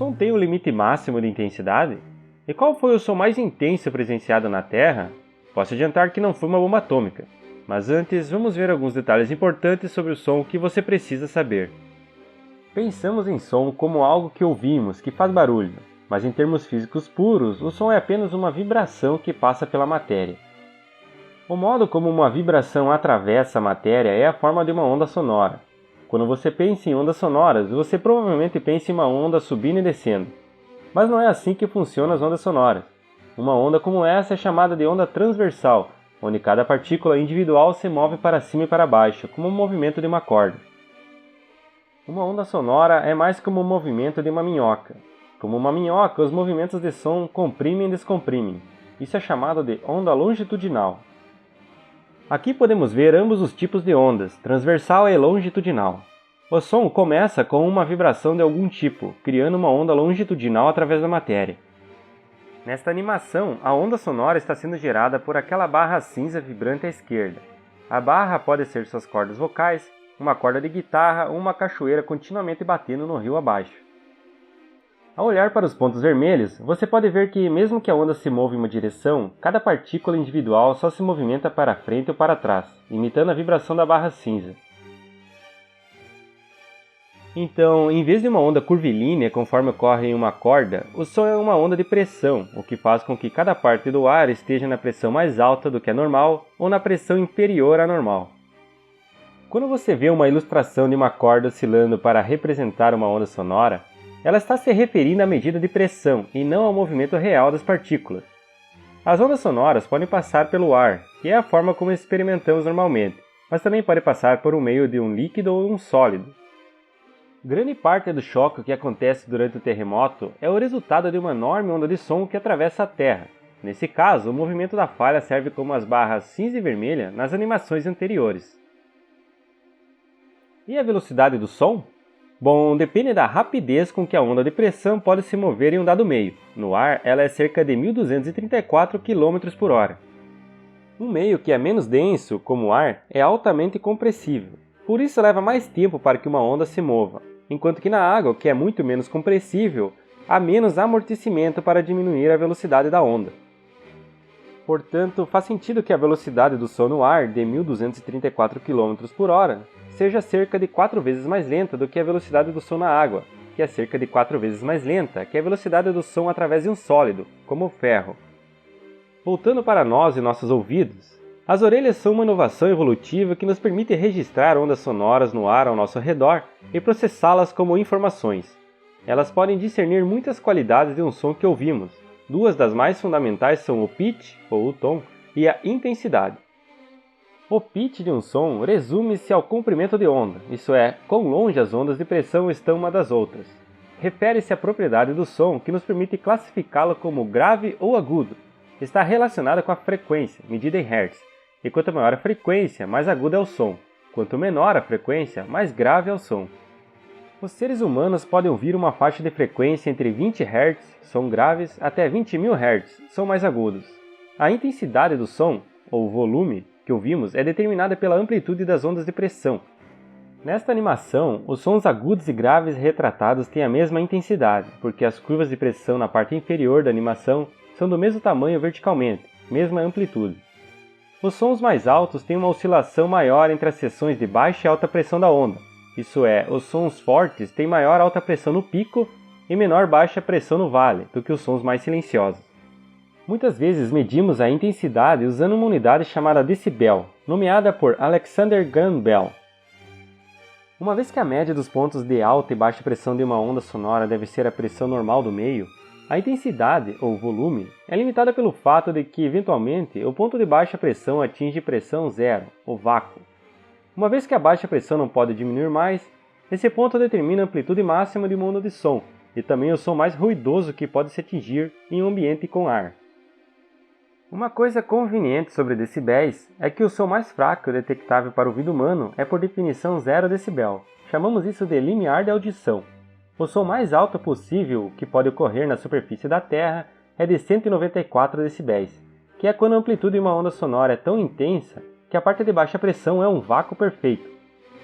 som tem um limite máximo de intensidade? E qual foi o som mais intenso presenciado na Terra? Posso adiantar que não foi uma bomba atômica, mas antes vamos ver alguns detalhes importantes sobre o som que você precisa saber. Pensamos em som como algo que ouvimos, que faz barulho, mas em termos físicos puros, o som é apenas uma vibração que passa pela matéria. O modo como uma vibração atravessa a matéria é a forma de uma onda sonora. Quando você pensa em ondas sonoras, você provavelmente pensa em uma onda subindo e descendo. Mas não é assim que funcionam as ondas sonoras. Uma onda como essa é chamada de onda transversal, onde cada partícula individual se move para cima e para baixo, como o movimento de uma corda. Uma onda sonora é mais como o movimento de uma minhoca. Como uma minhoca, os movimentos de som comprimem e descomprimem. Isso é chamado de onda longitudinal. Aqui podemos ver ambos os tipos de ondas, transversal e longitudinal. O som começa com uma vibração de algum tipo, criando uma onda longitudinal através da matéria. Nesta animação, a onda sonora está sendo gerada por aquela barra cinza vibrante à esquerda. A barra pode ser suas cordas vocais, uma corda de guitarra ou uma cachoeira continuamente batendo no rio abaixo. Ao olhar para os pontos vermelhos, você pode ver que, mesmo que a onda se mova em uma direção, cada partícula individual só se movimenta para frente ou para trás, imitando a vibração da barra cinza. Então, em vez de uma onda curvilínea conforme ocorre em uma corda, o som é uma onda de pressão, o que faz com que cada parte do ar esteja na pressão mais alta do que a normal ou na pressão inferior à normal. Quando você vê uma ilustração de uma corda oscilando para representar uma onda sonora, ela está se referindo à medida de pressão e não ao movimento real das partículas. As ondas sonoras podem passar pelo ar, que é a forma como experimentamos normalmente, mas também pode passar por meio de um líquido ou um sólido. Grande parte do choque que acontece durante o terremoto é o resultado de uma enorme onda de som que atravessa a Terra. Nesse caso, o movimento da falha serve como as barras cinza e vermelha nas animações anteriores. E a velocidade do som? Bom, depende da rapidez com que a onda de pressão pode se mover em um dado meio. No ar, ela é cerca de 1.234 km por hora. Um meio que é menos denso, como o ar, é altamente compressível. Por isso leva mais tempo para que uma onda se mova, enquanto que na água, que é muito menos compressível, há menos amortecimento para diminuir a velocidade da onda. Portanto, faz sentido que a velocidade do som no ar, de 1.234 km por hora, seja cerca de 4 vezes mais lenta do que a velocidade do som na água, que é cerca de 4 vezes mais lenta que a velocidade do som através de um sólido, como o ferro. Voltando para nós e nossos ouvidos, as orelhas são uma inovação evolutiva que nos permite registrar ondas sonoras no ar ao nosso redor e processá-las como informações. Elas podem discernir muitas qualidades de um som que ouvimos. Duas das mais fundamentais são o pitch, ou o tom, e a intensidade. O pitch de um som resume-se ao comprimento de onda, isso é, quão longe as ondas de pressão estão uma das outras. Refere-se à propriedade do som que nos permite classificá-lo como grave ou agudo. Está relacionada com a frequência, medida em Hz, e quanto maior a frequência, mais agudo é o som. Quanto menor a frequência, mais grave é o som. Os seres humanos podem ouvir uma faixa de frequência entre 20 Hz, som graves, até 20.000 Hz, som mais agudos. A intensidade do som, ou volume, que ouvimos é determinada pela amplitude das ondas de pressão. Nesta animação, os sons agudos e graves retratados têm a mesma intensidade, porque as curvas de pressão na parte inferior da animação são do mesmo tamanho verticalmente, mesma amplitude. Os sons mais altos têm uma oscilação maior entre as seções de baixa e alta pressão da onda, isso é, os sons fortes têm maior alta pressão no pico e menor baixa pressão no vale do que os sons mais silenciosos. Muitas vezes medimos a intensidade usando uma unidade chamada decibel, nomeada por Alexander Graham Bell. Uma vez que a média dos pontos de alta e baixa pressão de uma onda sonora deve ser a pressão normal do meio, a intensidade, ou volume, é limitada pelo fato de que, eventualmente, o ponto de baixa pressão atinge pressão zero, ou vácuo. Uma vez que a baixa pressão não pode diminuir mais, esse ponto determina a amplitude máxima de uma onda de som, e também o som mais ruidoso que pode se atingir em um ambiente com ar. Uma coisa conveniente sobre decibéis é que o som mais fraco detectável para o ouvido humano é por definição 0 decibel. Chamamos isso de limiar de audição. O som mais alto possível que pode ocorrer na superfície da Terra é de 194 decibéis, que é quando a amplitude de uma onda sonora é tão intensa que a parte de baixa pressão é um vácuo perfeito.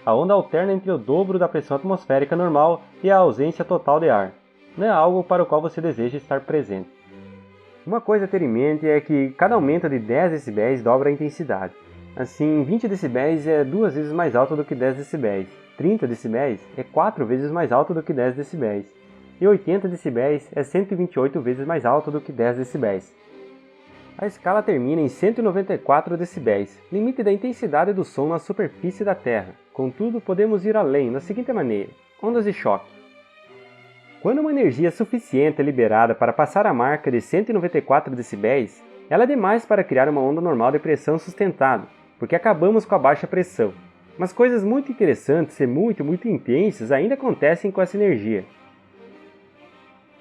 A onda alterna entre o dobro da pressão atmosférica normal e a ausência total de ar. não é algo para o qual você deseja estar presente. Uma coisa a ter em mente é que cada aumento de 10 dB dobra a intensidade. Assim, 20 dB é 2 vezes mais alto do que 10 dB, 30 dB é 4 vezes mais alto do que 10 dB, e 80 dB é 128 vezes mais alto do que 10 dB. A escala termina em 194 dB, limite da intensidade do som na superfície da Terra. Contudo, podemos ir além da seguinte maneira: ondas de choque. Quando uma energia suficiente é liberada para passar a marca de 194 dB, ela é demais para criar uma onda normal de pressão sustentada, porque acabamos com a baixa pressão. Mas coisas muito interessantes e muito intensas ainda acontecem com essa energia.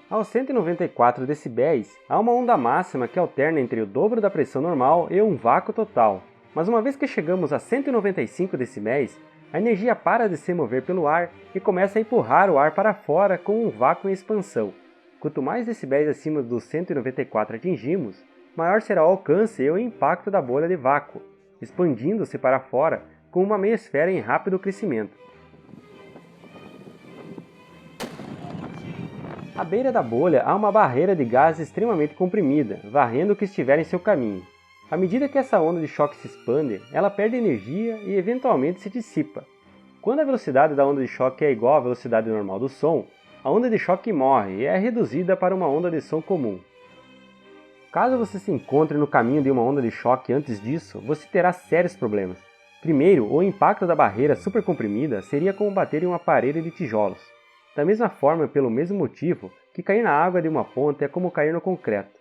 Aos 194 dB, há uma onda máxima que alterna entre o dobro da pressão normal e um vácuo total. Mas uma vez que chegamos a 195 dB, a energia para de se mover pelo ar e começa a empurrar o ar para fora com um vácuo em expansão. Quanto mais decibéis acima dos 194 atingimos, maior será o alcance e o impacto da bolha de vácuo, expandindo-se para fora com uma meia esfera em rápido crescimento. À beira da bolha há uma barreira de gás extremamente comprimida, varrendo o que estiver em seu caminho. À medida que essa onda de choque se expande, ela perde energia e eventualmente se dissipa. Quando a velocidade da onda de choque é igual à velocidade normal do som, a onda de choque morre e é reduzida para uma onda de som comum. Caso você se encontre no caminho de uma onda de choque antes disso, você terá sérios problemas. Primeiro, o impacto da barreira supercomprimida seria como bater em uma parede de tijolos. Da mesma forma e pelo mesmo motivo que cair na água de uma ponte é como cair no concreto.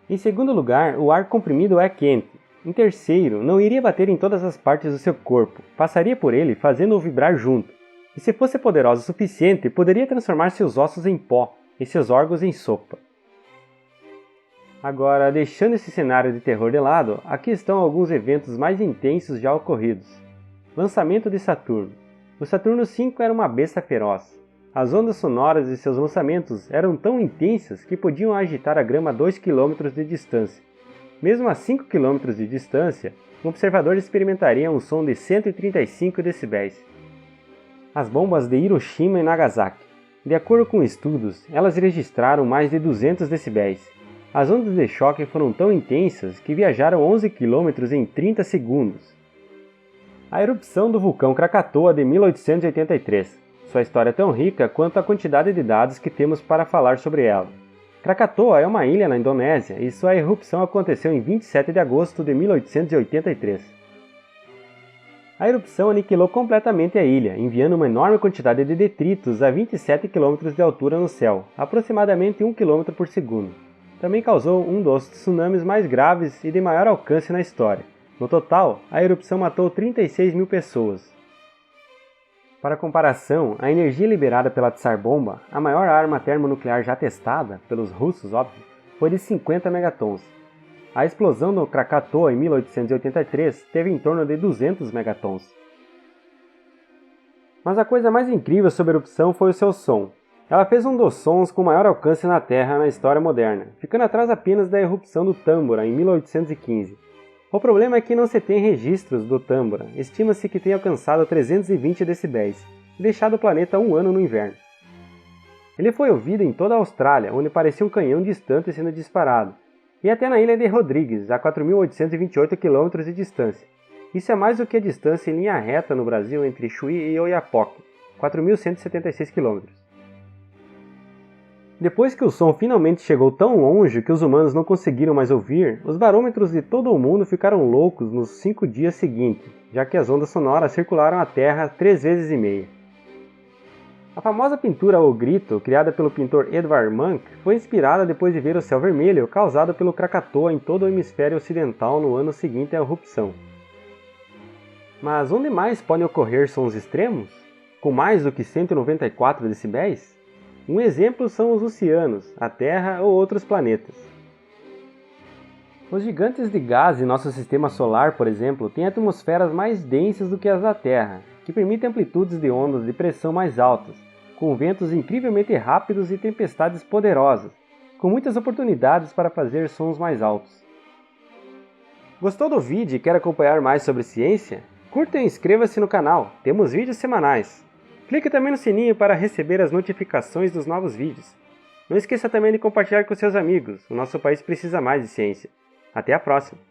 Em segundo lugar, o ar comprimido é quente. Em terceiro, não iria bater em todas as partes do seu corpo, passaria por ele fazendo-o vibrar junto. E se fosse poderosa o suficiente, poderia transformar seus ossos em pó e seus órgãos em sopa. Agora, deixando esse cenário de terror de lado, aqui estão alguns eventos mais intensos já ocorridos. Lançamento de Saturno. O Saturno V era uma besta feroz. As ondas sonoras de seus lançamentos eram tão intensas que podiam agitar a grama a 2 km de distância. Mesmo a 5 km de distância, um observador experimentaria um som de 135 dB. As bombas de Hiroshima e Nagasaki. De acordo com estudos, elas registraram mais de 200 dB. As ondas de choque foram tão intensas que viajaram 11 km em 30 segundos. A erupção do vulcão Krakatoa de 1883. Sua história é tão rica quanto a quantidade de dados que temos para falar sobre ela. Krakatoa é uma ilha na Indonésia e sua erupção aconteceu em 27 de agosto de 1883. A erupção aniquilou completamente a ilha, enviando uma enorme quantidade de detritos a 27 km de altura no céu, aproximadamente 1 km por segundo. Também causou um dos tsunamis mais graves e de maior alcance na história. No total, a erupção matou 36 mil pessoas. Para comparação, a energia liberada pela Tsar Bomba, a maior arma termonuclear já testada, pelos russos, óbvio, foi de 50 megatons. A explosão do Krakatoa em 1883 teve em torno de 200 megatons. Mas a coisa mais incrível sobre a erupção foi o seu som. Ela fez um dos sons com maior alcance na Terra na história moderna, ficando atrás apenas da erupção do Tambora em 1815. O problema é que não se tem registros do Tambora, estima-se que tenha alcançado 320 dB e deixado o planeta um ano no inverno. Ele foi ouvido em toda a Austrália, onde parecia um canhão distante sendo disparado, e até na ilha de Rodrigues, a 4.828 km de distância. Isso é mais do que a distância em linha reta no Brasil entre Chuí e Oiapoque, 4.176 km. Depois que o som finalmente chegou tão longe que os humanos não conseguiram mais ouvir, os barômetros de todo o mundo ficaram loucos nos 5 dias seguintes, já que as ondas sonoras circularam a Terra 3 vezes e meia. A famosa pintura O Grito, criada pelo pintor Edvard Munch, foi inspirada depois de ver o céu vermelho causado pelo Krakatoa em todo o hemisfério ocidental no ano seguinte à erupção. Mas onde mais podem ocorrer sons extremos? Com mais do que 194 dB? Um exemplo são os oceanos, a Terra ou outros planetas. Os gigantes de gás em nosso sistema solar, por exemplo, têm atmosferas mais densas do que as da Terra, que permitem amplitudes de ondas de pressão mais altas, com ventos incrivelmente rápidos e tempestades poderosas, com muitas oportunidades para fazer sons mais altos. Gostou do vídeo e quer acompanhar mais sobre ciência? Curta e inscreva-se no canal, temos vídeos semanais! Clique também no sininho para receber as notificações dos novos vídeos. Não esqueça também de compartilhar com seus amigos, o nosso país precisa mais de ciência. Até a próxima!